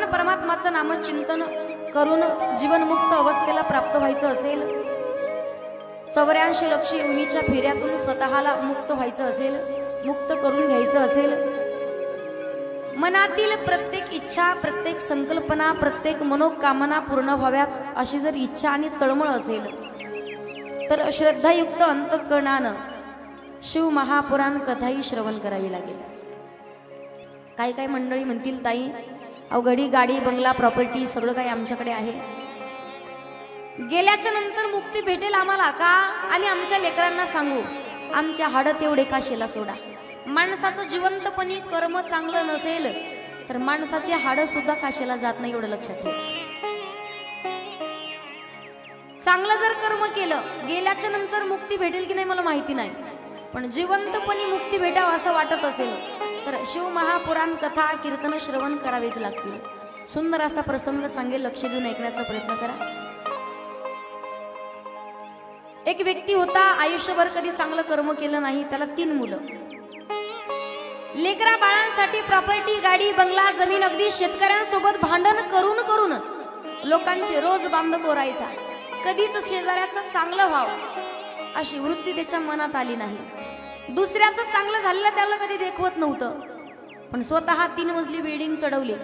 भगवान परमात्माचं नामचिंतन करून जीवनमुक्त अवस्थेला प्राप्त व्हायचं असेल, 84 लक्ष योनीच्या फेऱ्यातून स्वतःला मुक्त व्हायचं असेल, मुक्त करून घ्यायचं असेल, मनातील प्रत्येक इच्छा, प्रत्येक संकल्पना, प्रत्येक मनोकामना पूर्ण व्हाव्यात अशी जर इच्छा आणि तळमळ असेल तर श्रद्धायुक्त अंतःकरणानं शिव महापुराण कथाही श्रवण करावी लागेल. काही काही मंडळी म्हणतील ताई अवघडी गाडी बंगला प्रॉपर्टी सगळं काही आमच्याकडे आहे, गेल्याच्या नंतर मुक्ती भेटेल आम्हाला का, आणि आमच्या लेकरांना सांगू आमच्या हाडं तेवढे काशीला सोडा. माणसाचं जिवंतपणी कर्म चांगलं नसेल तर माणसाची हाडं सुद्धा काशीला जात नाही, एवढं लक्षात ठेवा. चांगलं जर कर्म केलं गेल्याच्या नंतर मुक्ती भेटेल की नाही मला माहिती नाही, पण जिवंतपणी मुक्ती भेटावं असं वाटत असेल तर शिव महापुराण कथा कीर्तन श्रवण करावेच लागतील. सुंदर असा प्रसंग सांगेल, लक्ष देऊन ऐकण्याचा प्रयत्न करा. एक व्यक्ती होता, आयुष्यभर कधी चांगलं कर्म केलं नाही, त्याला 3 मुलं. लेकरा बाळांसाठी प्रॉपर्टी, गाडी, बंगला, जमीन, अगदी शेतकऱ्यांसोबत भांडण करून करून लोकांचे रोज बांध कोरायचा. कधीच शेजाऱ्याचं चांगलं व्हावं अशी वृत्ती त्याच्या मनात आली नाही. दुसऱ्याचं चांगलं झालेलं त्याला कधी देखवत नव्हतं, पण स्वतः 3 मजली बिल्डिंग चढवली,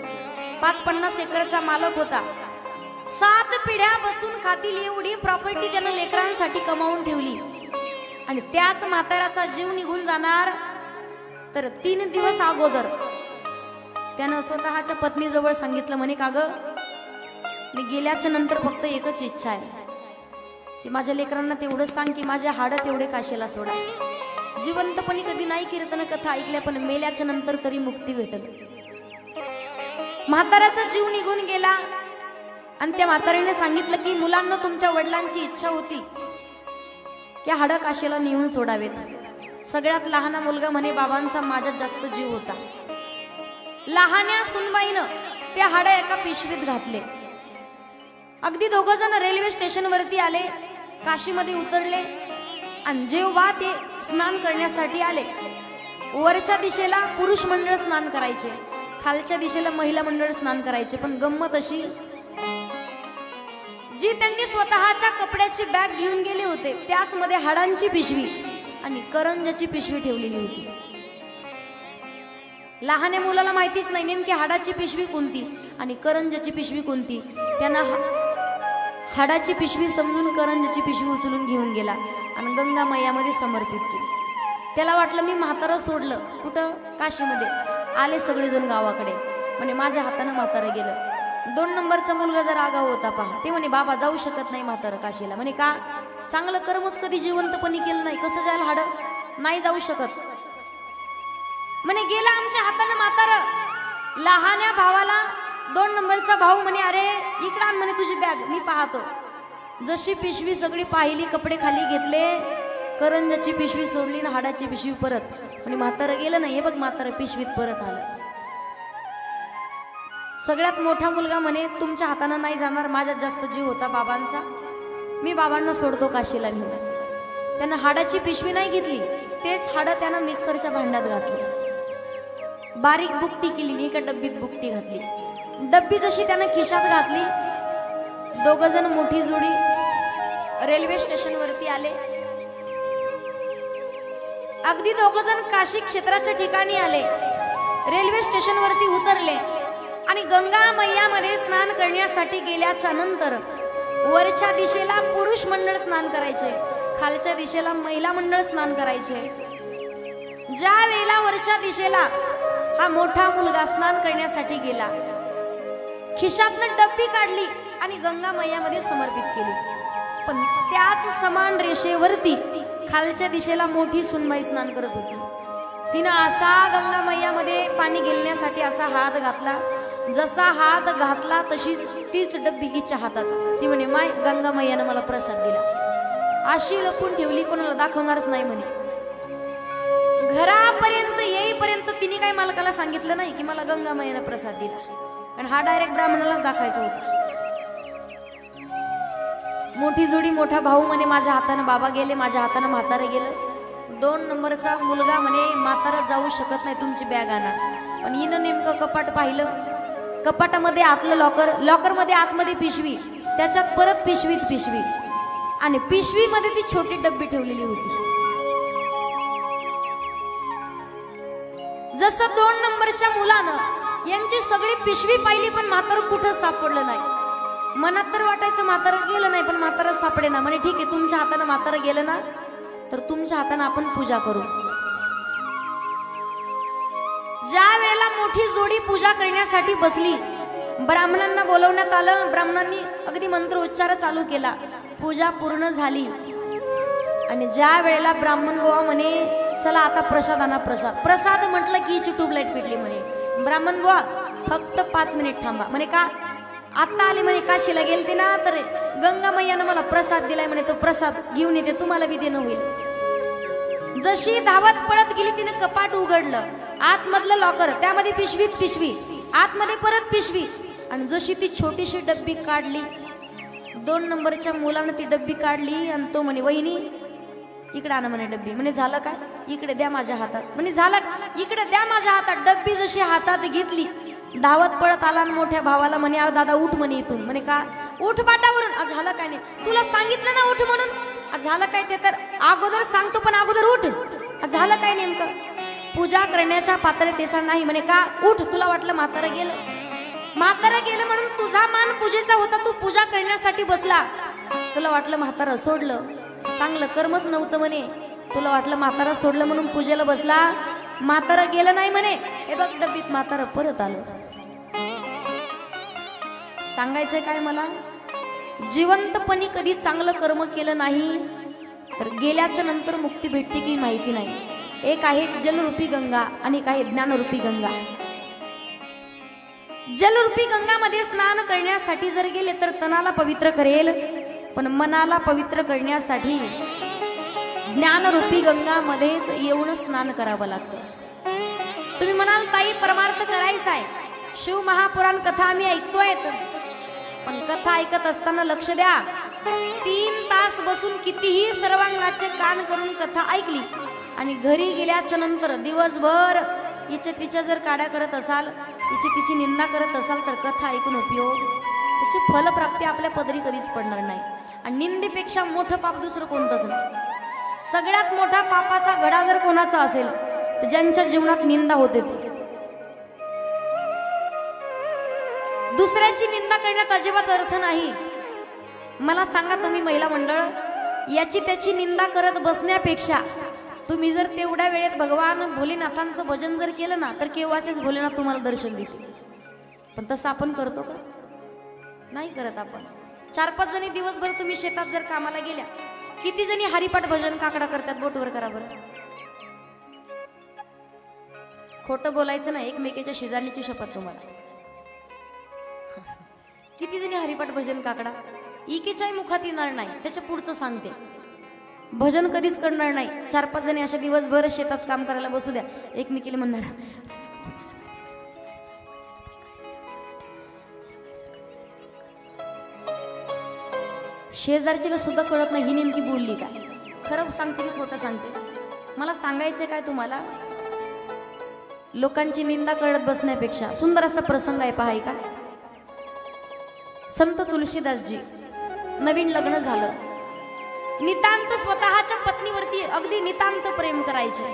5-50 एकरचा मालक होता, 7 पिढ्या बसून खातील एवढी प्रॉपर्टी त्यानं लेकरांसाठी कमावून ठेवली. आणि त्याच म्हाताऱ्याचा जीव निघून जाणार तर 3 दिवस अगोदर त्यानं स्वतःच्या पत्नीजवळ सांगितलं, म्हणे का ग मी गेल्याच्या नंतर फक्त एकच इच्छा आहे की माझ्या लेकरांना तेवढं सांग की माझ्या हाडं तेवढे काशीला सोडा. जिवंतपणी कधी नाही कीर्तन कथा ऐकल्या, पण मेल्याच्या नंतर तरी मुक्ती भेटल. म्हाताऱ्याचा जीव निघून गेला आणि त्या म्हातारीने सांगितलं की मुलांना तुमच्या वडिलांची इच्छा होती की हाडं काशीला नेऊन सोडावेत. सगळ्यात लहान मुलगा म्हणे बाबांचा माझ्यात जास्त जीव होता. लहान्या सुनबाईनं त्या हाडं एका पिशवीत घातले. अगदी 2 जण रेल्वे स्टेशन वरती आले, काशीमध्ये उतरले आणि जेव्हा ते स्नान करण्यासाठी आले, वरच्या दिशेला पुरुष मंडळ स्नान करायचे, खालच्या दिशेला महिला मंडळ स्नान करायचे. पण गंमत अशी, जी त्यांनी स्वतःच्या कपड्याची बॅग घेऊन गेले होते त्याच मध्ये हाडांची पिशवी आणि करंजाची पिशवी ठेवलेली होती. लहान मुलाला माहितीच नाही नेमकी हाडाची पिशवी कोणती आणि करंजाची पिशवी कोणती. त्यांना हाडाची पिशवी समजून करंजाची पिशवी उचलून घेऊन गेला आणि गंगा मैयामध्ये समर्पित केली. त्याला वाटलं मी म्हातारं सोडलं कुठं, काशीमध्ये. आले सगळेजण गावाकडे, म्हणे माझ्या हातानं म्हातारं गेलं. 2 नंबरचा मुलगा जर आगाव होता पहा, ते म्हणे बाबा जाऊ शकत नाही म्हातारं काशीला. म्हणे का, चांगलं कर्मच कधी जिवंतपणी केलं नाही, कसं जायला हाडं, नाही जाऊ शकत. म्हणे गेला आमच्या हातानं म्हातारं. लहान्या भावाला 2 नंबरचा भाऊ म्हणे अरे इकडे आण म्हणे तुझी बॅग, मी पाहतो. जशी पिशवी सगळी पाहिली, कपडे खाली घेतले, करंजाची पिशवी सोडली ना हाडाची पिशवी परत. म्हणे म्हातारं गेलं नाही, हे बघ म्हातारं पिशवीत परत आलं. सगळ्यात मोठा मुलगा म्हणे तुमच्या हातानं नाही जाणार, माझ्यात जास्त जीव होता बाबांचा, मी बाबांना सोडतो काशीला नेऊन. त्यानं हाडाची पिशवी नाही घेतली, तेच हाडं त्यानं मिक्सरच्या भांड्यात घातली, बारीक बुकटी केली, एका डब्बीत बुकटी घातली. डब्बी जशी त्यानं खिशात घातली, 2 जण मोठी जोडी रेल्वे स्टेशन वरती आले. अगदी 2 जण काशी क्षेत्राच्या ठिकाणी आले, रेल्वे स्टेशन वरती उतरले आणि गंगा मैयामध्ये स्नान करण्यासाठी गेल्याच्या नंतर वरच्या दिशेला पुरुष मंडळ स्नान करायचे, खालच्या दिशेला महिला मंडळ स्नान करायचे. ज्या वेळेला वरच्या दिशेला हा मोठा मुलगा स्नान करण्यासाठी गेला, खिशातनं डब्बी काढली आणि गंगा मैयामध्ये समर्पित केली. पण त्याच समान रेषेवरती खालच्या दिशेला मोठी सुनबाई स्नान करत होती. तिनं असा गंगा मैयामध्ये पाणी गिळण्यासाठी असा हात घातला, जसा हात घातला तशीच तीच डब्बी हिच्या हातात. ती म्हणे माय गंगा मैयानं मला प्रसाद दिला. अशी लपून ठेवली, कोणाला दाखवणारच नाही म्हणे. घरापर्यंत येईपर्यंत तिने काही मालकाला सांगितलं नाही की मला गंगा मैयानं प्रसाद दिला, कारण हा डायरेक्ट ब्राह्मणालाच दाखवायचा होता. मोठी जोडी मोठा भाऊ म्हणे माझ्या हातानं बाबा गेले, माझ्या हातानं म्हातारं गेलं. 2 नंबरचा मुलगा म्हणे म्हातारा जाऊ शकत नाही, तुमची बॅग आणा. पण हिनं नेमकं कपाट पाहिलं, कपाटामध्ये आतलं लॉकर, लॉकरमध्ये आतमध्ये पिशवी, त्याच्यात परत पिशवीत पिशवी, आणि पिशवीमध्ये ती छोटी डब्बी ठेवलेली होती. जसं 2 नंबरच्या मुलानं यांची सगळी पिशवी पाहिली पण म्हातारं कुठं सापडलं नाही. मनात तर वाटायचं म्हातारं गेलं नाही, पण म्हातारं सापडे ना. म्हणे ठीक आहे, तुमच्या हातानं म्हातारं गेलं ना तर तुमच्या हातानं आपण पूजा करू. ज्या वेळेला मोठी जोडी पूजा करण्यासाठी बसली, ब्राह्मणांना बोलवण्यात आलं. ब्राह्मणांनी अगदी मंत्र उच्चार चालू केला. पूजा पूर्ण झाली आणि ज्या वेळेला ब्राह्मण बुवा म्हणे चला आता प्रसाद आणा. प्रसाद म्हटलं की हिची ट्यूबलाईट पेटली. म्हणे ब्राह्मण बुवा फक्त 5 मिनिट थांबा. म्हणे का? आता आली म्हणे, काशीला गेलते ना तर गंगा मैयानं मला प्रसाद दिलाय म्हणे, तो प्रसाद घेऊन येते, तुम्हाला बी देणं होईल. जशी धावत पळत गेली तिने कपाट उघडलं, आतमधलं लॉकर, त्यामध्ये पिशवीत पिशवी, आतमध्ये परत पिशवी, आणि जशी ती छोटीशी डब्बी काढली, 2 नंबरच्या मुलानं ती डब्बी काढली आणि तो म्हणे वहिनी इकडे आणा म्हणे डब्बी. म्हणे झालं काय? इकडे द्या माझ्या हातात. म्हणे झालं, इकडे द्या माझ्या हातात. डब्बी जशी हातात घेतली, धावत पळत आला आणि मोठ्या भावाला म्हणे दादा उठ म्हणे इथून. म्हणे का? उठ पाटावरून. झालं काय? नाही तुला सांगितलं ना उठ म्हणून. झालं काय? ते तर अगोदर सांगतो पण अगोदर उठ. झालं काय नेमकं? पूजा करण्याच्या पात्रतेचा नाही. म्हणे का? उठ. तुला वाटलं म्हातारं गेलं, म्हातारं गेलं म्हणून तुझा मान पूजेचा होता, तू पूजा करण्यासाठी बसला. तुला वाटलं म्हातारं सोडलं, चांगलं कर्मच नव्हतं म्हणे. तुला वाटलं म्हातारं सोडलं म्हणून पूजेला बसला, म्हातारं गेलं नाही म्हणे. हे बघ डब्बीत म्हातारं परत आलं. सांगायचंय काय मला? जिवंतपणी कधी चांगलं कर्म केलं नाही तर गेल्याच्या नंतर मुक्ती भेटते की माहिती नाही. एक आहे जलरूपी गंगा आणि एक आहे ज्ञानरूपी गंगा. जलरूपी गंगामध्ये स्नान करण्यासाठी जर गेले तर तनाला पवित्र करेल, पण मनाला पवित्र करण्यासाठी ज्ञानरूपी गंगामध्येच येऊन स्नान करावं लागतं. तुम्ही म्हणाल ताई परमार्थ करायचा आहे, शिव महापुराण कथा आम्ही ऐकतोय, पण कथा ऐकत असताना लक्ष द्या. 3 तास बसून कितीही सर्वांगाचे कान करून कथा ऐकली आणि घरी गेल्याच्या नंतर दिवसभर हिच्या तिच्या जर काड्या करत असाल, हिची तिची निंदा करत असाल तर कथा ऐकून उपयोग, त्याची फलप्राप्ती आपल्या पदरी कधीच पडणार नाही. आणि निंदेपेक्षा मोठं पाप दुसरं कोणतंच नाही. सगळ्यात मोठा पापाचा घडा जर कोणाचा असेल तर ज्यांच्या जीवनात निंदा होते, दुसऱ्याची निंदा करण्यात अजिबात अर्थ नाही. मला सांगा तुम्ही महिला मंडळ, याची त्याची निंदा करत बसण्यापेक्षा तुम्ही जर तेवढ्या वेळेत भगवान भोलेनाथांचं भजन जर केलं ना तर केव्हाचेच भोलेनाथ तुम्हाला दर्शन देतील. पण तसं आपण करतो का? नाही करत आपण. 4-5 जणी दिवसभर तुम्ही शेतात जर कामाला गेल्या, किती जणी हरिपाठ भजन काकडा करतात? बोटवर करा बरं. खोटं बोलायचं नाही, एकमेकीच्या शेजारणीची शपथ तुम्हाला. किती जणी हरिपाठ भजन काकडा? इकेच्याही मुखात येणार नाही. त्याच्या पुढचं सांगते, भजन कधीच करणार नाही. 4-5 जणी अशा दिवसभर शेतात काम करायला बसू द्या, एकमेकीला म्हणणार शेजारचीला सुद्धा कळत नाही ही नेमकी बोलली काय, खरं सांगते की खोटं सांगते. मला सांगायचं काय तुम्हाला, लोकांची निंदा करत बसण्यापेक्षा सुंदर असा प्रसंग आहे पहा. का संत तुलसीदासजी नवीन लग्न झालं, नितांत स्वतःच्या पत्नीवरती अगदी नितांत प्रेम करायचे.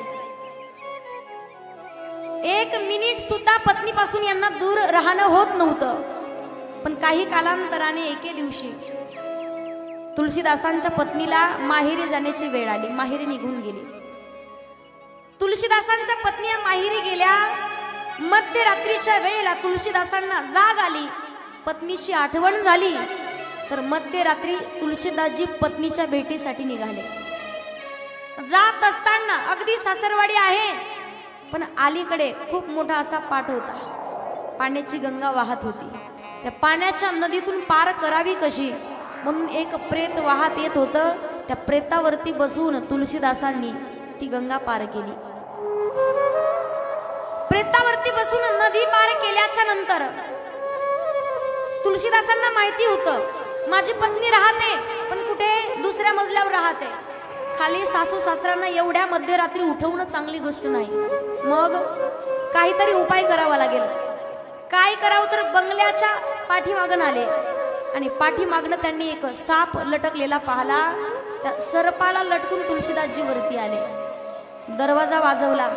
1 मिनिट सुद्धा पत्नीपासून यांना दूर राहणं होत नव्हतं. पण काही कालांतराने एके दिवशी तुलसीदासांच्या पत्नीला माहेरी जाण्याची वेळ आली. माहेरी निघून गेली. तुलसीदासांच्या पत्नी माहेरी गेल्या. मध्यरात्रीच्या वेळेला तुलसीदासांना जाग आली, पत्नीची आठवण झाली, तर मध्यरात्री तुलसीदासजी पत्नीच्या भेटीसाठी निघाले. जात असताना अगदी सासरवाडी आहे, पण अलीकडे खूप मोठा असा पाट होता. पाण्याची गंगा वाहत होती. त्या पाण्याच्या नदीतून पार करावी कशी म्हणून एक प्रेत वाहत येत होतं. त्या प्रेतावरती बसून तुलसीदासांनी ती गंगा पार केली. प्रेतावरती बसून नदी पार केल्याच्या नंतर तुलसीदासांना माहिती होतं माझी पत्नी राहते, पण कुठे दुसऱ्या मजल्यावर राहते. खाली सासू सासऱ्यांना एवढ्या मध्यरात्री उठवणं चांगली गोष्ट नाही. मग काहीतरी उपाय करावा लागेल. काय करावं तर बंगल्याच्या पाठीमागून आले आणि पाठीमागनं त्यांनी एक साप लटकलेला पाहिला. त्या सर्पाला लटकून तुळशीदासजी वरती आले. दरवाजा वाजवला.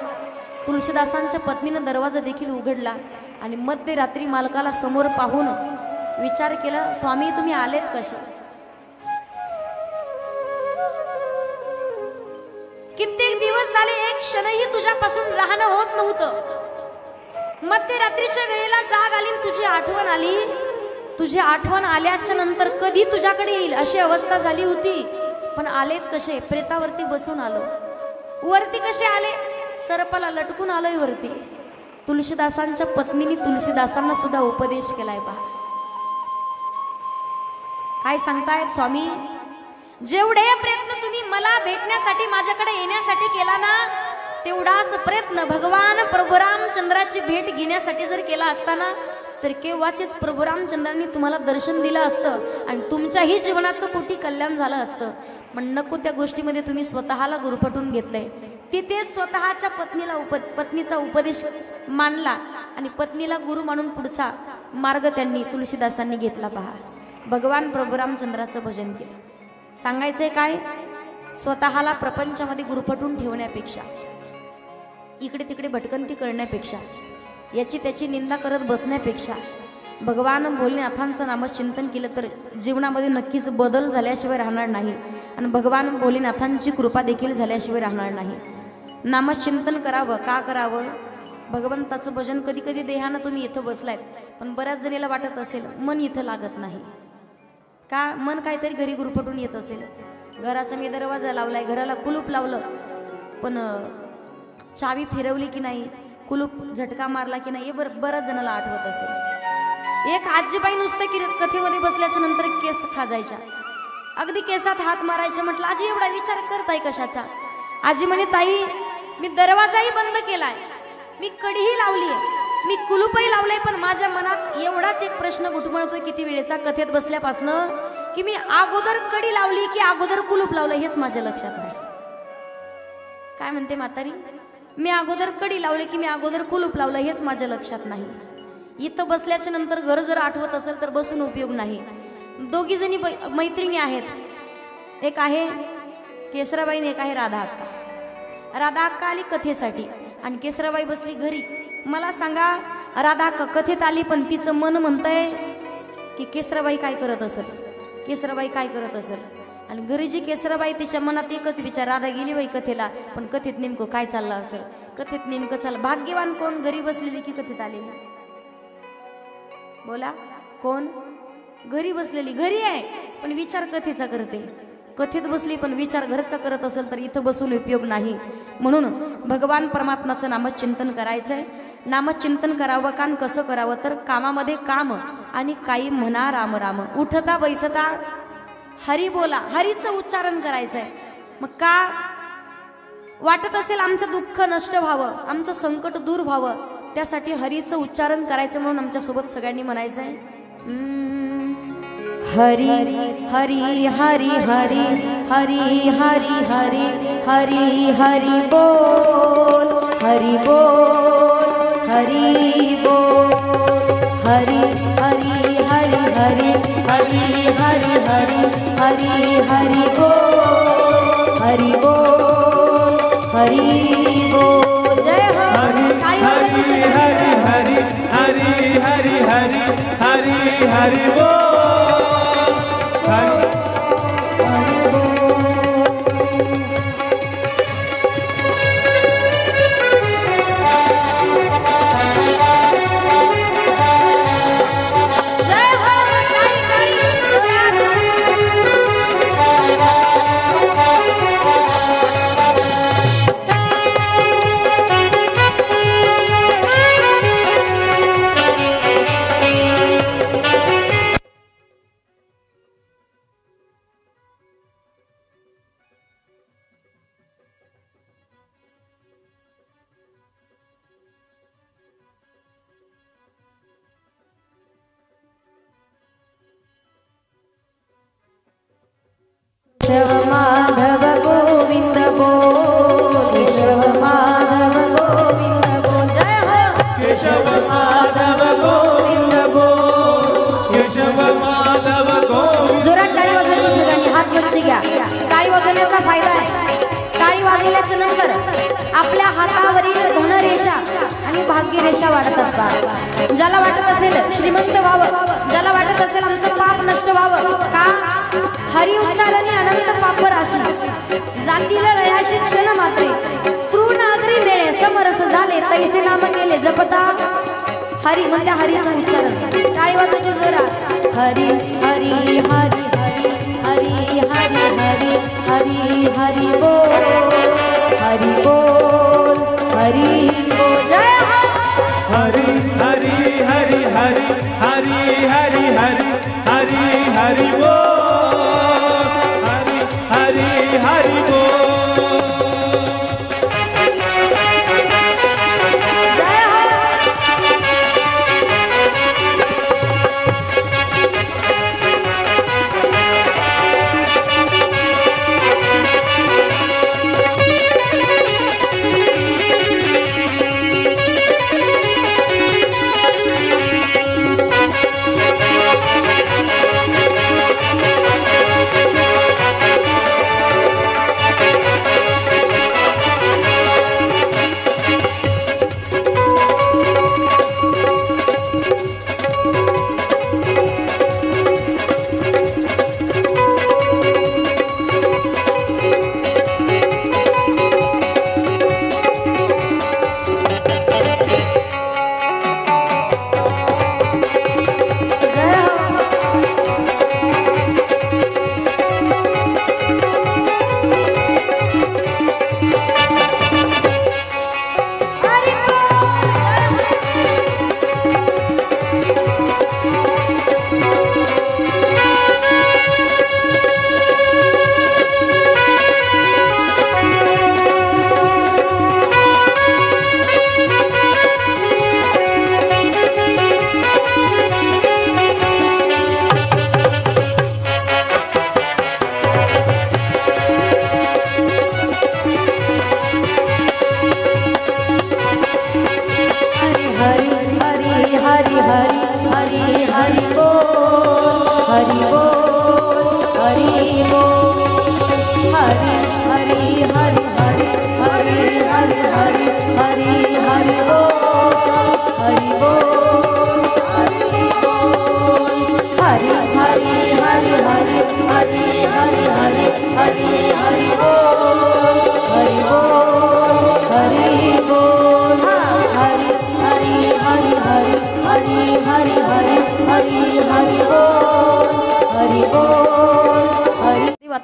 तुळशीदासांच्या पत्नीनं दरवाजा देखील उघडला आणि मध्यरात्री मालकाला समोर पाहून विचार केला, स्वामी तुम्ही आलेत कसे? कित्येक दिवस झाले एक क्षणही तुझ्यापासून राहणं होत नव्हतं. मध्यरात्रीच्या वेळेला जाग आली, तुझी आठवण आली. तुझी आठवण आल्याच्या नंतर कधी तुझ्याकडे येईल अशी अवस्था झाली होती. पण आलेत कसे? प्रेतावरती बसून आलो. वरती कसे आले? सर्पाला लटकून आलोय वरती. तुळशीदासांच्या पत्नीने तुळशीदासांना सुद्धा उपदेश केलाय पहा. काय सांगतायत स्वामी? जेवढे प्रयत्न तुम्ही मला भेटण्यासाठी माझ्याकडे येण्यासाठी केला ना, तेवढाच प्रयत्न भगवान प्रभू रामचंद्राची भेट घेण्यासाठी जर केला असताना तर केव्हाचेच प्रभू रामचंद्रांनी तुम्हाला दर्शन दिलं असतं आणि तुमच्याही जीवनाचं कोटी कल्याण झालं असतं. पण नको त्या गोष्टीमध्ये तुम्ही स्वतःला गुरफटून घेतलंय. तिथेच स्वतःच्या पत्नीचा उपदेश मानला आणि पत्नीला गुरु मानून पुढचा मार्ग त्यांनी तुळशीदासांनी घेतला पहा. भगवान प्रभू रामचंद्राचं भजन केलं. सांगायचंय काय? स्वतःला प्रपंचामध्ये गुरफटून ठेवण्यापेक्षा, इकडे तिकडे भटकंती करण्यापेक्षा, याची त्याची निंदा करत बसण्यापेक्षा भगवान भोलेनाथांचं नामचिंतन केलं तर जीवनामध्ये नक्कीच बदल झाल्याशिवाय राहणार नाही आणि भगवान भोलेनाथांची कृपा देखील झाल्याशिवाय राहणार नाही. नामचिंतन करावं. का करावं? भगवंताचं भजन. कधी कधी देहानं तुम्ही इथं बसलायत, पण बऱ्याच जणीला वाटत असेल मन इथं लागत नाही. का? मन काहीतरी घरी गुरफटून येत असेल. घराचा मी दरवाजा लावलाय, घराला कुलूप लावलं, पण चावी फिरवली की नाही, कुलूप झटका मारला की नाही, हे बऱ्याच जणाला आठवत असेल. एक आजीबाई नुसतं कथेमध्ये बसल्याच्या नंतर केस खाजायच्या, अगदी केसात हात मारायचे. म्हटलं आजी एवढा विचार करताय कशाचा? आजी म्हणे ताई मी दरवाजाही बंद केलाय, मी कढीही लावली आहे, मी कुलूपही लावलंय, पण माझ्या मनात एवढाच एक प्रश्न घुटमळतोय किती वेळेचा कथेत बसल्यापासनं की मी अगोदर कडी लावली की अगोदर कुलूप लावलं हेच माझ्या लक्षात नाही. काय म्हणते म्हातारी? मी अगोदर कडी लावली की मी अगोदर कुलूप लावलं हेच माझ्या लक्षात नाही. इथं बसल्याच्या नंतर घर जर आठवत असेल तर बसून उपयोग नाही. दोघी जणी मैत्रिणी आहेत. एक आहे केसराबाई आणि एक आहे राधा अक्का. राधा अक्का आली कथेसाठी आणि केसराबाई बसली घरी. मला सांगा, राधा अक्का कथेत आली पण तिचं मन म्हणतंय की केसराबाई काय करत असेल, केसराबाई काय करत असेल. आणि घरी जी केसराबाई तिच्या मनात एकच विचार, राधा गेली बाई कथेला, पण कथेत नेमकं काय चाललं असेल, कथेत नेमकं चाललं. भाग्यवान कोण? घरी बसलेली की कथेत आलेली? बोला कोण? घरी बसलेली. घरी आहे पण विचार कथेचा करते. कथेत बसली पण विचार घरचा करत असेल तर इथं बसून उपयोग नाही. म्हणून भगवान परमात्माचं नामचिंतन करायचंय. नामचिंतन करावं. काम कसं करावं तर कामामध्ये काम आणि काही म्हणा राम राम. उठता बैसता हरी बोला, हरीचं उच्चारण करायचंय. मग का वाटत असेल आमचं दुःख नष्ट व्हावं, आमचं संकट दूर व्हावं, त्यासाठी हरीचं उच्चारण करायचं. म्हणून आमच्या सोबत सगळ्यांनी म्हणायचंय हरी हरी हरी हरी हरी हरी हरी हरी हरी बोल, हरी बोल, हरी बोल, हरी हरी हरी हरी हरी हरी हरी हरी हरी बोल, हरी बोल, हरी बोल. जय हरी हरी हरी हरी हरी हरी हरी हरी हरी बोल. आपल्या हातावरील धनरेषा आणि भाग्यरेषा वाढत असतात. ज्याला वाटत असेल श्रीमंत व्हावं, ज्याला वाटत असेल आमचं पाप नष्ट व्हावं, का हरि उच्चारणे अनंत पाप राशी जातील लयाशी क्षण मात्रे तृण अग्री मिळे समरस झाले तैसे नाम केले जपता हरी. म्हणजे हरीचं उच्चारण टाळी वाजवायची जोरात. हरी हरी हरी हरी हरी हरी हरी हरी हरी बोल हरी बोल हरी बोल. जय हरी हरी हरी हरी हरी हरी हरी हरी हरी बोल हरी हरी हरी बोल.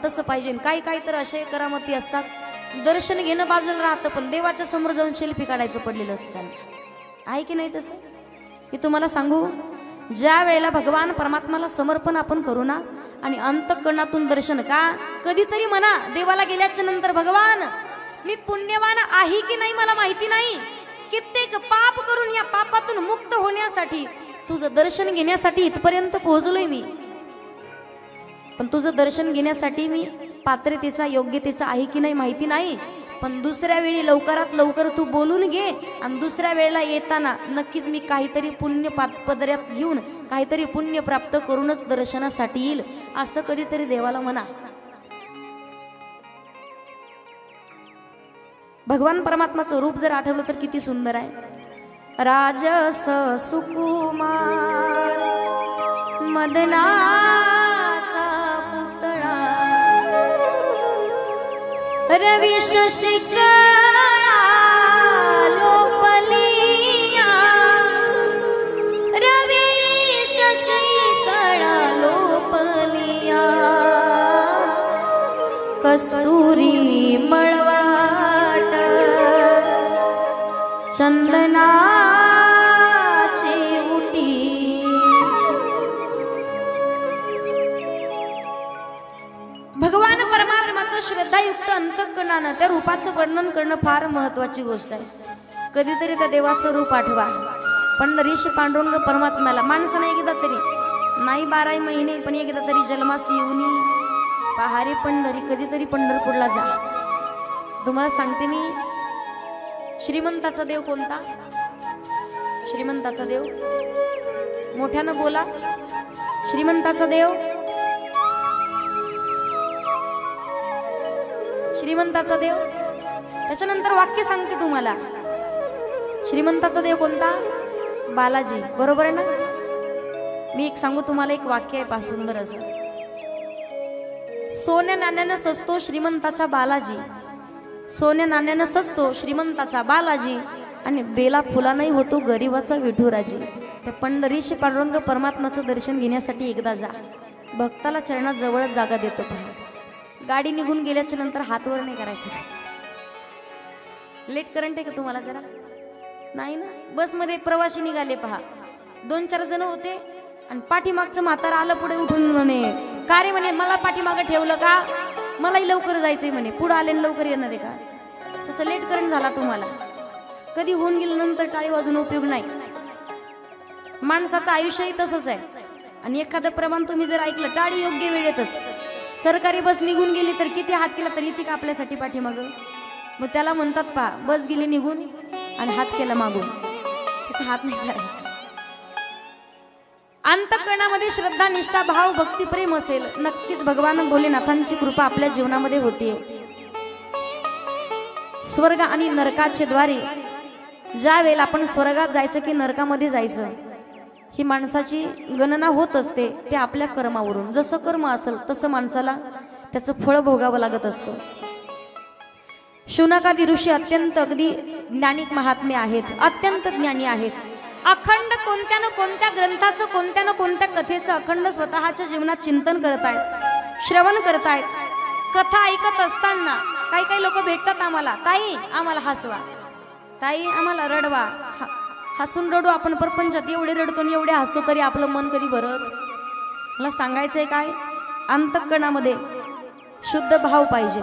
तसं पाहिजे. काही काही तर असे करामती असतात दर्शन घेणं बाजूला राहतं पण देवाच्या समोर जाऊन सेल्फी काढायचं पडलेलं असतं. आहे की नाही तसं? मी तुम्हाला सांगू, ज्या वेळेला भगवान परमात्माला समर्पण आपण करू ना आणि अंतःकरणातून दर्शन का कधीतरी म्हणा देवाला गेल्याच्या नंतर, भगवान मी पुण्यवान आहे की नाही मला माहिती नाही, कित्येक पाप करून या पापातून मुक्त होण्यासाठी तुझं दर्शन घेण्यासाठी इथपर्यंत पोहोचलोय मी, पण तुझं दर्शन घेण्यासाठी मी पात्रतेचा योग्यतेचा आहे की नाही माहिती नाही, पण दुसऱ्या वेळी लवकरात लवकर तू बोलून घे आणि दुसऱ्या वेळेला येताना नक्कीच मी काहीतरी पुण्य पदऱ्यात घेऊन काहीतरी पुण्य प्राप्त करूनच दर्शनासाठी येईल, असं कधीतरी देवाला म्हणा. भगवान परमात्माचं रूप जर आठवलं तर किती सुंदर आहे. राजस सुकुमार मदनाचा पुतळा रवी शशिकळा लोपलिया रवी शशिकळा लोपलिया कस्तुरी मळवाट चंदनाची उटी भगवान परमात्माचं श्रद्धायुक्त अंतःकरणानं त्या रूपाचं वर्णन करणं फार महत्वाची गोष्ट आहे. कधीतरी त्या देवाचं रूप आठवा. पंढरीश पांडुरंग परमात्म्याला माणसाने एकदा तरी नाही 12 महिने पण एकदा तरी जन्मास येऊनी पहारे पंढरी, कधीतरी पंढरपूरला जा. तुम्हाला सांगते मी, श्रीमंताचा देव कोणता? श्रीमंताचा देव मोठ्यानं बोला. श्रीमंताचा देव, श्रीमंताचा देव त्याच्यानंतर वाक्य सांगते तुम्हाला. श्रीमंताचा देव कोणता? बालाजी, बरोबर आहे ना? मी एक सांगू तुम्हाला, एक वाक्य आहे पहा सुंदर असं. सोन्या नाण्यानं सजतो श्रीमंताचा बालाजी, सोन्या नाण्यानं सजतो श्रीमंताचा बालाजी, आणि बेला फुलानही होतो गरीबाचा विठुराजी. त्या पंढरीशी पांडुरंग परमात्माचं दर्शन घेण्यासाठी एकदा जा. भक्ताला चरणात जवळच जागा देतो पहा. गाडी निघून गेल्याच्या नंतर हातवर नाही करायचं. लेट करंट आहे का तुम्हाला? जरा नाही ना. बसमध्ये एक प्रवासी निघाले पहा. 2-4 जण होते आणि पाठीमागचं म्हातारा आलं पुढे उठून म्हणे, का रे म्हणे, मला पाठीमागं ठेवलं का? मलाही लवकर जायचंय म्हणे. पुढे आले लवकर येणार आहे का? तसं लेट करंट झाला तुम्हाला. कधी होऊन गेलं नंतर टाळी वाजून उपयोग नाही. माणसाचं आयुष्यही तसंच आहे. आणि एखादं प्रमाण तुम्ही जर ऐकलं, टाळी योग्य वेळेतच. सरकारी बस निघून गेली तर किती हात केला तरी ती का आपल्यासाठी पाठीमागं? मग त्याला म्हणतात पहा, बस गेली निघून आणि हात केला मागून. त्याचा हात नाही करायचा. अंतःकरणामध्ये श्रद्धा, निष्ठा, भाव, भक्ती, प्रेम असेल, नक्कीच भगवान भोलेनाथांची कृपा आपल्या जीवनामध्ये होते. स्वर्ग आणि नरकाचे द्वारे, ज्या वेळेला आपण स्वर्गात जायचं की नरकामध्ये जायचं, ही माणसाची गणना होत असते. ते आपल्या कर्मावरून. जसं कर्म असेल तसं माणसाला त्याचं फळ भोगावं लागत असतं. शुनकादी ऋषी अत्यंत अगदी ज्ञानिक महात्मे आहेत, अत्यंत ज्ञानी आहेत. अखंड कोणत्या ना कोणत्या ग्रंथाचं, कोणत्या ना कोणत्या कथेचं अखंड स्वतःच्या जीवनात चिंतन करतायत, श्रवण करतायत. कथा ऐकत असताना काही काही लोक भेटतात आम्हाला, ताई आम्हाला हसवा, ताई आम्हाला रडवा. हसून रडू आपण प्रपंचात एवढे रडतो आणि एवढे हसतो तरी आपलं मन कधी भरत? मला सांगायचंय काय, अंतःकरणामध्ये शुद्ध भाव पाहिजे.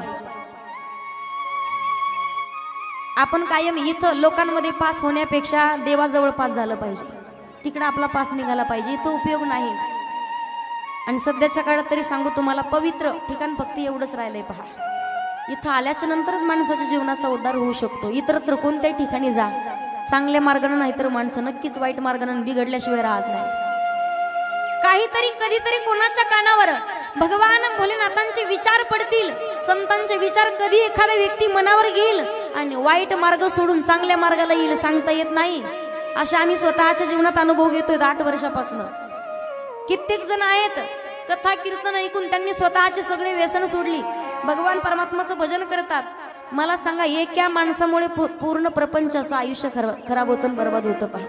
आपण कायम इथं लोकांमध्ये पास होण्यापेक्षा देवाजवळ पास झालं पाहिजे. तिकडे आपला पास निघाला पाहिजे, इथं उपयोग नाही. आणि सध्याच्या काळात तरी सांगू तुम्हाला, पवित्र ठिकाण फक्त एवढंच राहिलंय पहा. इथं आल्याच्या नंतरच माणसाच्या जीवनाचा उद्धार होऊ शकतो. इतरत्र कोणत्याही ठिकाणी जा, चांगल्या मार्गाने नाही तर माणसं नक्कीच वाईट मार्गाने बिघडल्याशिवाय राहत नाही. काहीतरी कधीतरी कोणाच्या कानावर भगवान भोलेनाथांचे विचार पडतील, संतांचे विचार कधी एखादा व्यक्ती मनावर घेईल आणि वाईट मार्ग सोडून चांगल्या मार्गाला येईल, सांगता येत नाही. अशा आम्ही स्वतःच्या जीवनात अनुभव घेतोय 8 वर्षापासून. कित्येक जण आहेत कथा कीर्तन ऐकून त्यांनी स्वतःची सगळे व्यसन सोडली, भगवान परमात्माचं भजन करतात. मला सांगा, एका माणसामुळे पूर्ण प्रपंचाचं आयुष्य खराब होतं, बरबाद होतं पहा.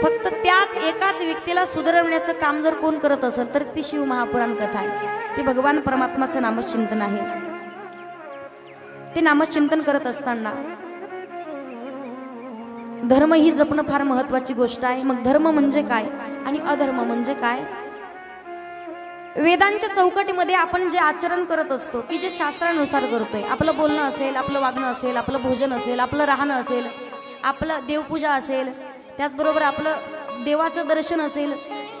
फक्त त्याच एकाच व्यक्तीला सुधारवण्याचं काम जर कोण करत असेल तर ती शिव महापुराण कथा आहे. ते भगवान परमात्माचं नामचिंतन आहे. ते नामचिंतन करत असताना धर्म ही जपणं फार महत्वाची गोष्ट आहे. मग धर्म म्हणजे काय आणि अधर्म म्हणजे काय? वेदांच्या चौकटीमध्ये आपण जे आचरण करत असतो, की जे शास्त्रानुसार करतोय, आपलं बोलणं असेल, आपलं वागणं असेल, आपलं भोजन असेल, आपलं राहणं असेल, आपलं देवपूजा असेल, त्याचबरोबर आपलं देवाचं दर्शन असेल,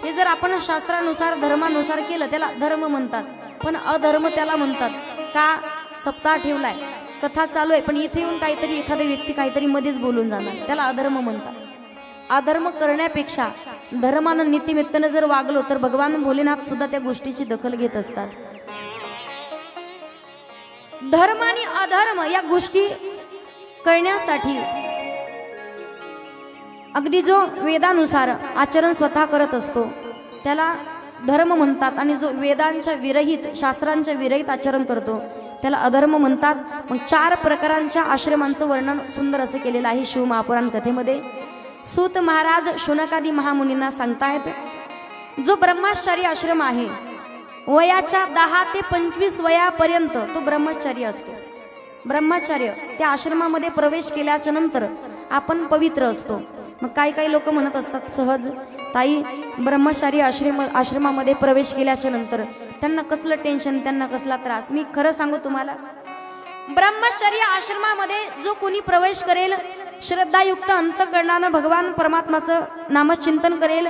हे जर आपण शास्त्रानुसार धर्मानुसार केलं त्याला धर्म म्हणतात. पण अधर्म त्याला म्हणतात का? सप्ताह ठेवलाय, कथा चालू आहे, पण इथे येऊन काहीतरी एखादा व्यक्ती काहीतरी मध्येच बोलून जाणार, त्याला अधर्म म्हणतात. अधर्म करण्यापेक्षा धर्मानं नीतिमित्तानं जर वागलो तर भगवान भोलेनाथ सुद्धा त्या गोष्टीची दखल घेत असतात. धर्म आणि अधर्म या गोष्टी कळण्यासाठी अगदी जो वेदानुसार आचरण स्वतः करत असतो त्याला धर्म म्हणतात, आणि जो वेदांच्या विरहित, शास्त्रांच्या विरहित आचरण करतो त्याला अधर्म म्हणतात. मग 4 प्रकारांच्या आश्रमांचं वर्णन सुंदर असं केलेलं आहे शिव महापुराण कथेमध्ये. सूत महाराज शुनकादी महामुनींना सांगतायत, जो ब्रह्मचारी आश्रम आहे, वयाच्या 10 ते 25 वयापर्यंत तो ब्रह्मचारी असतो. ब्रह्मचार्य त्या आश्रमामध्ये प्रवेश केल्याच्या नंतर आपण पवित्र असतो. मग काही लोक म्हणत असतात सहज, ताई ब्रह्मचारी आश्रमामध्ये प्रवेश केल्याच्या नंतर त्यांना कसलं टेन्शन, त्यांना कसला त्रास. मी खरं सांगू तुम्हाला, ब्रह्मचर्य आश्रमामध्ये जो कोणी प्रवेश करेल, श्रद्धायुक्त अंतःकरणानं भगवान परमात्माचं नामचिंतन करेल,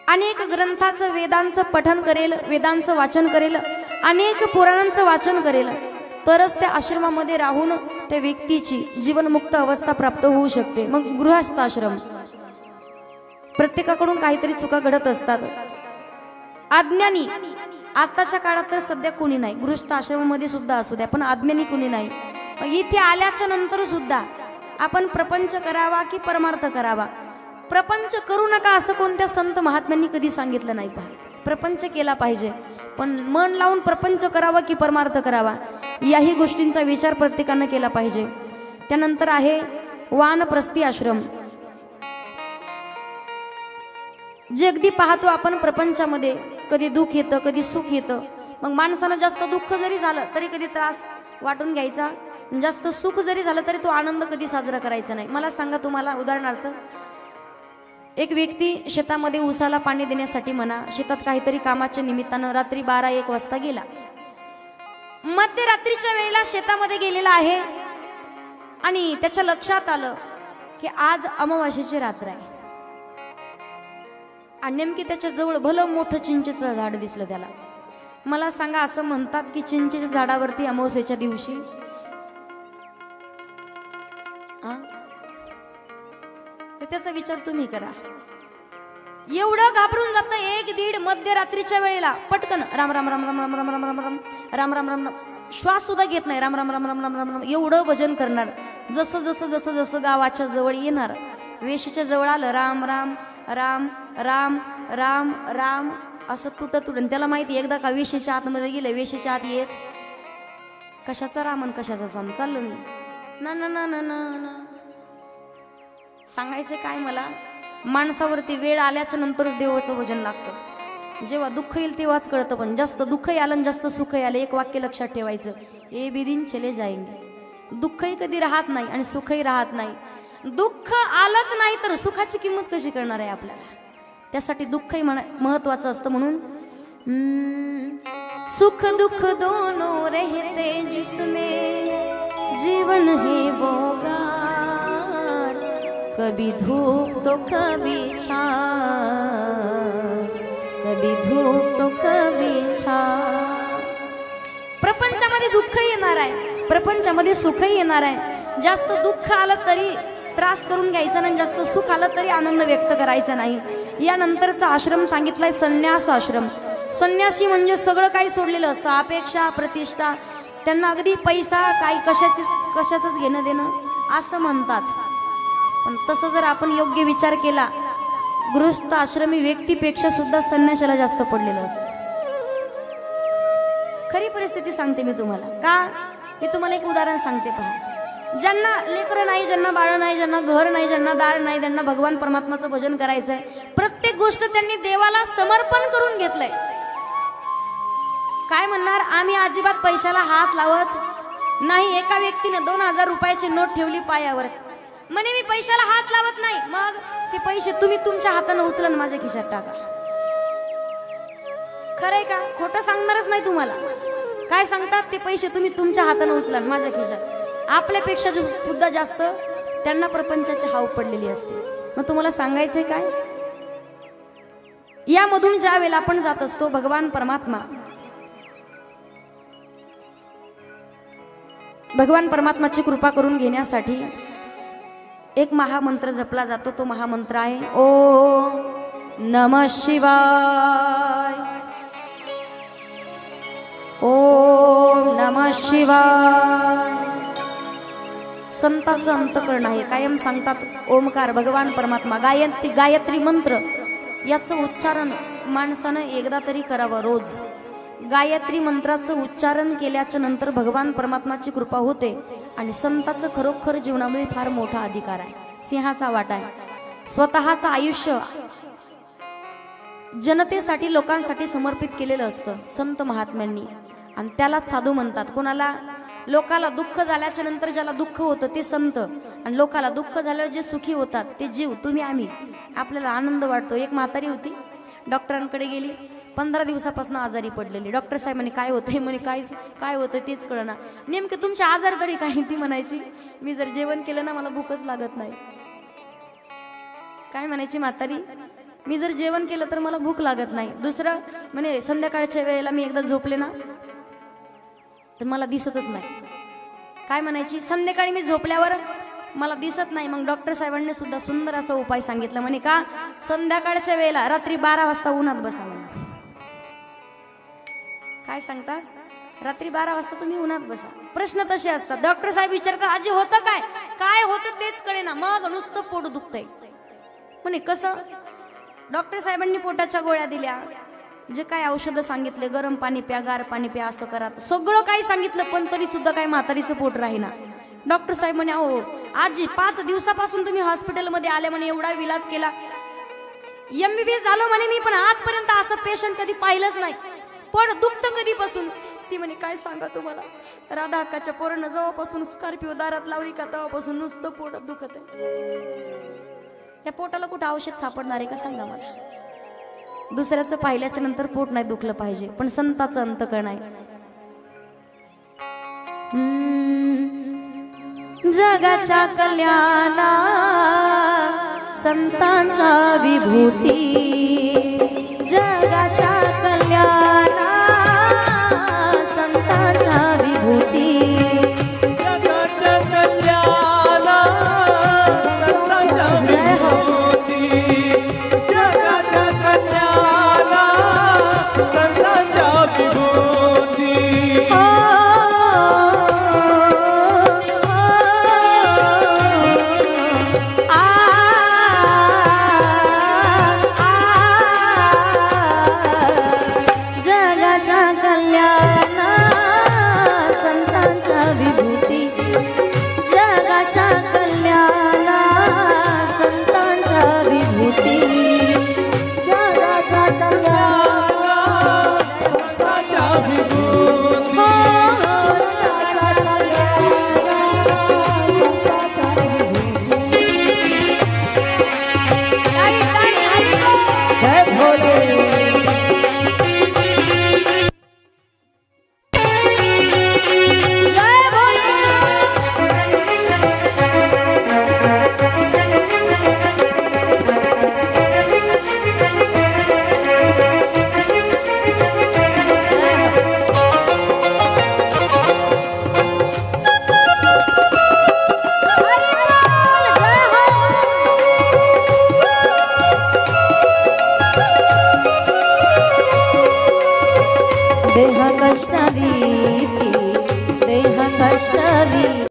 अनेक ग्रंथाचं वेदांचं पठन करेल, वेदांचं वाचन करेल, अनेक पुराणांचं वाचन करेल, तरच त्या आश्रमामध्ये राहून त्या व्यक्तीची जीवनमुक्त अवस्था प्राप्त होऊ शकते. मग गृहस्थाश्रम, प्रत्येकाकडून काहीतरी चुका घडत असतात. अज्ञानी आताच्या काळात तर सध्या कोणी नाही, गृहस्थ आश्रमामध्ये सुद्धा असू द्या, पण अज्ञानी कोणी नाही. मग इथे आल्याच्या नंतर सुद्धा आपण प्रपंच करावा की परमार्थ करावा? प्रपंच करू नका असं कोणत्या संत महात्म्यांनी कधी सांगितलं नाही. प्रपंच केला पाहिजे, पण मन लावून प्रपंच करावा की परमार्थ करावा याही गोष्टींचा विचार प्रत्येकानं केला पाहिजे. त्यानंतर आहे वानप्रस्थी आश्रम. जे अगदी पाहतो आपण प्रपंचामध्ये, कधी दुःख येतं कधी सुख येतं. मग माणसानं जास्त दुःख जरी झालं तरी कधी त्रास वाटून घ्यायचा, जास्त सुख जरी झालं तरी तो आनंद कधी साजरा करायचा नाही. मला सांगा, तुम्हाला उदाहरणार्थ एक व्यक्ती शेतामध्ये ऊसाला पाणी देण्यासाठी म्हणा, शेतात काहीतरी कामाच्या निमित्तानं रात्री 12-1 वाजता गेला. मध्यरात्रीच्या वेळेला शेतामध्ये गेलेला आहे आणि त्याच्या लक्षात आलं की आज अमावास्येची रात्र आहे. आणि नेमकी त्याच्या जवळ भलं मोठं चिंचेचं झाड दिसलं त्याला. मला सांगा, असं म्हणतात की चिंचेच्या झाडावरती अमावस्येच्या दिवशी त्याचा विचार तुम्ही करा. एवढं घाबरून जातं 1-1:30 मध्यरात्रीच्या वेळेला. पटकन राम राम राम राम राम राम राम राम राम राम राम राम राम, श्वास सुद्धा घेत नाही. राम राम राम राम राम राम राम एवढं भजन करणार. जसं जसं जसं जसं गावाच्या जवळ येणार, वेशीच्या जवळ आलं, राम राम राम राम राम राम असं तुटत. त्याला माहिती एकदा का वेशीच्या आतमध्ये गेलं, वेशीच्या आत येत कशाचा राम आणि कशाचा स्वामी चाललो मी ना ना ना ना ना. सांगायचं काय मला, माणसावरती वेळ आल्याच्या नंतरच देवाचं वजन लागतं. जेव्हा दुःख येईल तेव्हाच कळतं. पण जास्त दुःखही आलं जास्त सुखही आलं, एक वाक्य लक्षात ठेवायचं, ए बिदिन चले जाएंगे. दुःखही कधी राहत नाही आणि सुखही राहत नाही. दुःख आलंच नाही तर सुखाची किंमत कशी करणार आहे आपल्याला? त्यासाठी दुःखही महत्वाचं असतं. म्हणून सुख दुख दोनों रहते जिसमें जीवन है बोगा, कभी धूप तो कभी छाँव, कभी धूप तो कभी छाँव. प्रपंचामध्ये दुःख येणार आहे, प्रपंचामध्ये सुखही येणार आहे. जास्त दुःख आलं तरी त्रास करून घ्यायचा नाही, जास्त सुख आलं तरी आनंद व्यक्त करायचा नाही. यानंतरचा आश्रम सांगितलाय संन्यास आश्रम. संन्यासी म्हणजे सगळं काही सोडलेलं असतं, अपेक्षा प्रतिष्ठा. त्यांना अगदी पैसा काही कशाचंच घेणं देणं असं म्हणतात. पण तसं जर आपण योग्य विचार केला, गृहस्थ आश्रमी व्यक्तीपेक्षा सुद्धा संन्यासाला जास्त पडलेलं असतं. खरी परिस्थिती सांगते मी तुम्हाला. का? मी तुम्हाला एक उदाहरण सांगते पहा. ज्यांना लेकरं नाही, ज्यांना बाळ नाही, ज्यांना घर नाही, ज्यांना दार नाही, त्यांना भगवान परमात्माचं भजन करायचंय, प्रत्येक गोष्ट त्यांनी देवाला समर्पण करून घेतलंय. काय म्हणणार, आम्ही अजिबात पैशाला हात लावत नाही. एका व्यक्तीने 2000 रुपयाची नोट ठेवली पायावर, म्हणे मी पैशाला हात लावत नाही. मग ते पैसे तुम्ही तुमच्या हाताने उचला माझ्या खिशात टाका. खरंय का? खोटं सांगणारच नाही तुम्हाला. काय सांगतात, ते पैसे तुम्ही तुमच्या हाताने उचला माझ्या खिशात. आपल्यापेक्षा सुद्धा जास्त त्यांना प्रपंचाची हाव पडलेली असते. मग तुम्हाला सांगायचंय काय, यामधून ज्या वेळेला आपण जात असतो, भगवान परमात्माची कृपा करून घेण्यासाठी एक महामंत्र जपला जातो. तो महामंत्र आहे ओम नमः शिवाय, ओम नमः शिवाय. संतांचं अंतकरण आहे. कायम सांगतात ओमकार भगवान परमात्मा, गायत्री मंत्र याचं उच्चारण माणसानं एकदा तरी करावं रोज. गायत्री मंत्राचं उच्चारण केल्याच्या नंतर भगवान परमात्माची कृपा होते आणि संताचं खरोखर जीवनामध्ये फार मोठा अधिकार आहे, सिंहाचा वाटा आहे. स्वतःचं आयुष्य जनतेसाठी लोकांसाठी समर्पित केलेलं असतं संत महात्म्यांनी, आणि त्यालाच साधू म्हणतात. कोणाला? लोकाला दुःख झाल्याच्या नंतर ज्याला दुःख होतं ते संत, आणि लोकाला दुःख झाल्यावर जे सुखी होतात ते जीव, तुम्ही आम्ही. आपल्याला आनंद वाटतो. एक म्हातारी होती, डॉक्टरांकडे गेली, 15 दिवसापासून आजारी पडलेली. डॉक्टर साहेब म्हणे काय होतंय? म्हणे काय होतं तेच कळना. नेमके तुमचे आजार तरी काय? ती म्हणायची मी जर जेवण केलं ना मला भूकच लागत नाही. काय म्हणायची म्हातारी? मी जर जेवण केलं तर मला भूक लागत नाही. दुसरं म्हणे संध्याकाळच्या वेळेला मी एकदा झोपले ना तर मला दिसतच नाही. काय म्हणायची? संध्याकाळी मी झोपल्यावर मला दिसत नाही. मग डॉक्टर साहेबांनी सुद्धा सुंदर असा उपाय सांगितला. म्हणे का? संध्याकाळच्या वेळेला रात्री 12 वाजता उन्हात बसा म्हणे. काय सांगता रात्री 12 वाजता तुम्ही उन्हात बसा, प्रश्न तसे असतात. डॉक्टर साहेब विचारतात आजी होतं काय, काय होतं तेच कळेना, मग नुसतं पोट दुखतंय. म्हणे कसं? डॉक्टर साहेबांनी पोटाच्या गोळ्या दिल्या, जे काय औषधं सांगितले, गरम पाणी प्या, गार पाणी प्या, असं करा, सगळं काही सांगितलं, पण तरी सुद्धा काय म्हातारीचं पोट राहीना. डॉक्टर साहेब म्हणे अहो आजी 5 दिवसापासून तुम्ही हॉस्पिटलमध्ये आले म्हणे, एवढा विलाज केला, MBBS झालो म्हणे मी, पण आजपर्यंत असं पेशंट कधी पाहिलंच नाही, पोट दुखतं कधीपासून. ती म्हणे काय सांगा तुम्हाला, राधा अक्काच्या पोरानं जेव्हापासून स्कॉर्पिओ दारात लावली का तेव्हापासून नुसतं पोट दुखत आहे. या पोटाला कुठं औषध सापडणार आहे का सांगा मला. दुसऱ्याचं पाहिल्याच्या नंतर पोट नाही दुखलं पाहिजे, पण संताचं अंतकरण आहे. जगाच्या कल्याणा संतांच्या विभूती, जगाच्या कल्याणा संतांच्या विभूती, जगाच्या कल्याणा संतांच्या विभूती, जगाच्या कल्याणा संतांच्या विभूती. देह कष्टावी, देह कष्टावी.